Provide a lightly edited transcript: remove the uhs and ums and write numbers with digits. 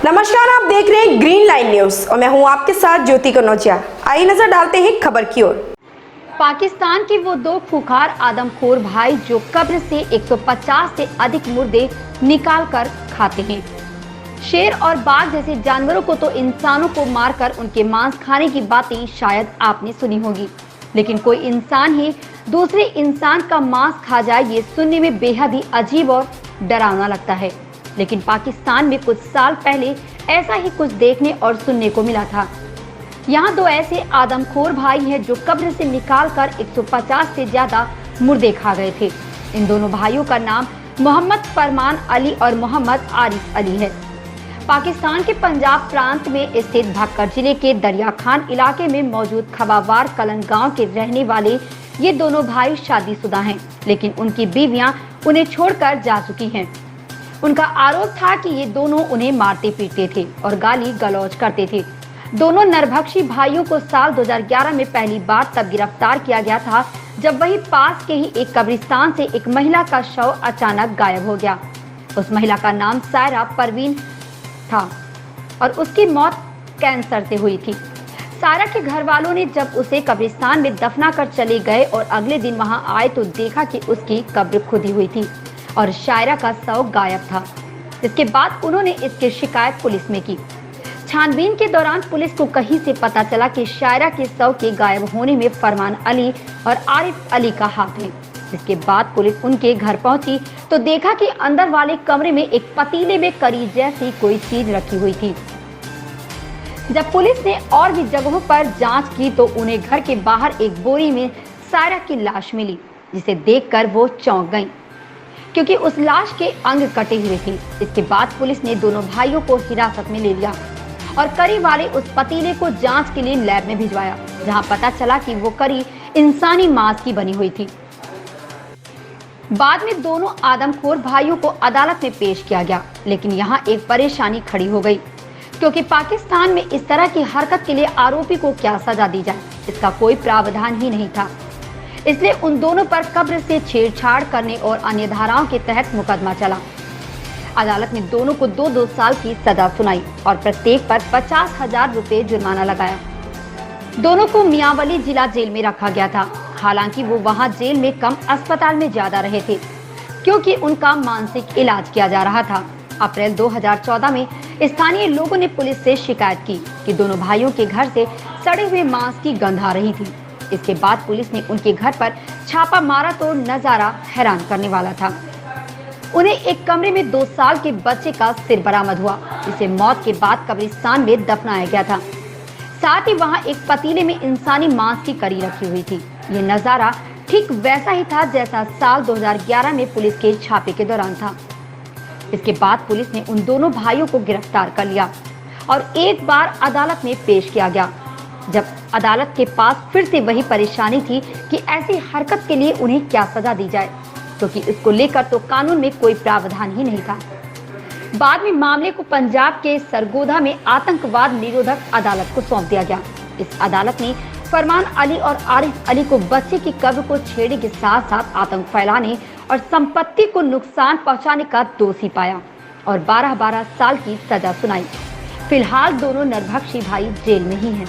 नमस्कार, आप देख रहे हैं ग्रीन लाइन न्यूज और मैं हूं आपके साथ ज्योति कनौजिया। आइए नजर डालते हैं खबर की ओर। पाकिस्तान के वो दो खूंखार आदमखोर भाई जो कब्र से 150 से अधिक मुर्दे निकाल कर खाते हैं। शेर और बाघ जैसे जानवरों को तो इंसानों को मारकर उनके मांस खाने की बातें शायद आपने सुनी होगी, लेकिन कोई इंसान ही दूसरे इंसान का मांस खा जाए, ये सुनने में बेहद ही अजीब और डरावना लगता है। लेकिन पाकिस्तान में कुछ साल पहले ऐसा ही कुछ देखने और सुनने को मिला था। यहाँ दो ऐसे आदमखोर भाई हैं जो कब्र से निकालकर 150 से ज्यादा मुर्दे खा गए थे। इन दोनों भाइयों का नाम मोहम्मद फरमान अली और मोहम्मद आरिफ अली है। पाकिस्तान के पंजाब प्रांत में स्थित भक्कर जिले के दरिया खान इलाके में मौजूद खबावार कलन गांव के रहने वाले ये दोनों भाई शादीशुदा हैं, लेकिन उनकी बीवियां उन्हें छोड़कर जा चुकी हैं। उनका आरोप था कि ये दोनों उन्हें मारते पीटते थे और गाली गलौज करते थे। दोनों नरभक्षी भाइयों को साल 2011 में पहली बार तब गिरफ्तार किया गया था जब वही पास के ही एक कब्रिस्तान से एक महिला का शव अचानक गायब हो गया। उस महिला का नाम सायरा परवीन था और उसकी मौत कैंसर से हुई थी। सायरा के घर वालों ने जब उसे कब्रिस्तान में दफना कर चले गए और अगले दिन वहां आए तो देखा कि उसकी कब्र खुदी हुई थी और शायरा का शव गायब था। इसके बाद उन्होंने इसकी शिकायत पुलिस में की। छानबीन के दौरान पुलिस को कहीं से पता चला कि शायरा के शव के गायब होने में फरमान अली और आरिफ अली का हाथ है। इसके बाद पुलिस उनके घर पहुंची तो देखा कि अंदर वाले कमरे में एक पतीले में करी जैसी कोई चीज रखी हुई थी। जब पुलिस ने और भी जगहों पर जांच की तो उन्हें घर के बाहर एक बोरी में सायरा की लाश मिली, जिसे देखकर वो चौंक गईं, क्योंकि उस लाश के अंग कटे हुए थे। इसके बाद पुलिस ने दोनों भाइयों को हिरासत में ले लिया और करी वाले उस पतीले को जांच के लिए लैब में भिजवाया, जहां पता चला कि वो करी इंसानी मांस की बनी हुई थी। बाद में दोनों आदमखोर भाइयों को अदालत में पेश किया गया, लेकिन यहाँ एक परेशानी खड़ी हो गई, क्योंकि पाकिस्तान में इस तरह की हरकत के लिए आरोपी को क्या सजा दी जाए, इसका कोई प्रावधान ही नहीं था। इसलिए उन दोनों पर कब्र से छेड़छाड़ करने और अन्य धाराओं के तहत मुकदमा चला। अदालत ने दोनों को 2-2 साल की सजा सुनाई और प्रत्येक पर 50,000 रुपए जुर्माना लगाया। दोनों को मियांवली जिला जेल में रखा गया था। हालांकि वो वहां जेल में कम, अस्पताल में ज्यादा रहे थे, क्योंकि उनका मानसिक इलाज किया जा रहा था। अप्रैल 2014 में स्थानीय लोगों ने पुलिस से शिकायत की कि दोनों भाइयों के घर से सड़े हुए मांस की गंध आ रही थी। इसके बाद पुलिस ने उनके घर पर छापा मारा तो नजारा हैरान करने वाला था। उन्हें एक कमरे में 2 साल के बच्चे का सिर बरामद हुआ, जिसे मौत के बाद कब्रिस्तान में दफनाया गया था। साथ ही वहां एक पतीले में इंसानी मांस की करी रखी हुई थी। ये नजारा ठीक वैसा ही था जैसा साल 2011 में पुलिस के छापे के दौरान था। इसके बाद पुलिस ने उन दोनों भाइयों को गिरफ्तार कर लिया और एक बार अदालत में पेश किया गया, जब अदालत के पास फिर से वही परेशानी थी कि ऐसी हरकत के लिए उन्हें क्या सजा दी जाए, क्योंकि इसको लेकर तो कानून में कोई प्रावधान ही नहीं था। बाद में मामले को पंजाब के सरगोधा में आतंकवाद निरोधक अदालत को सौंप दिया गया। इस अदालत ने फरमान अली और आरिफ अली को बच्चे की कब्र को छेड़ने के साथ साथ आतंक फैलाने और संपत्ति को नुकसान पहुंचाने का दोषी पाया और 12-12 साल की सजा सुनाई। फिलहाल दोनों नरभक्षी भाई जेल में ही हैं।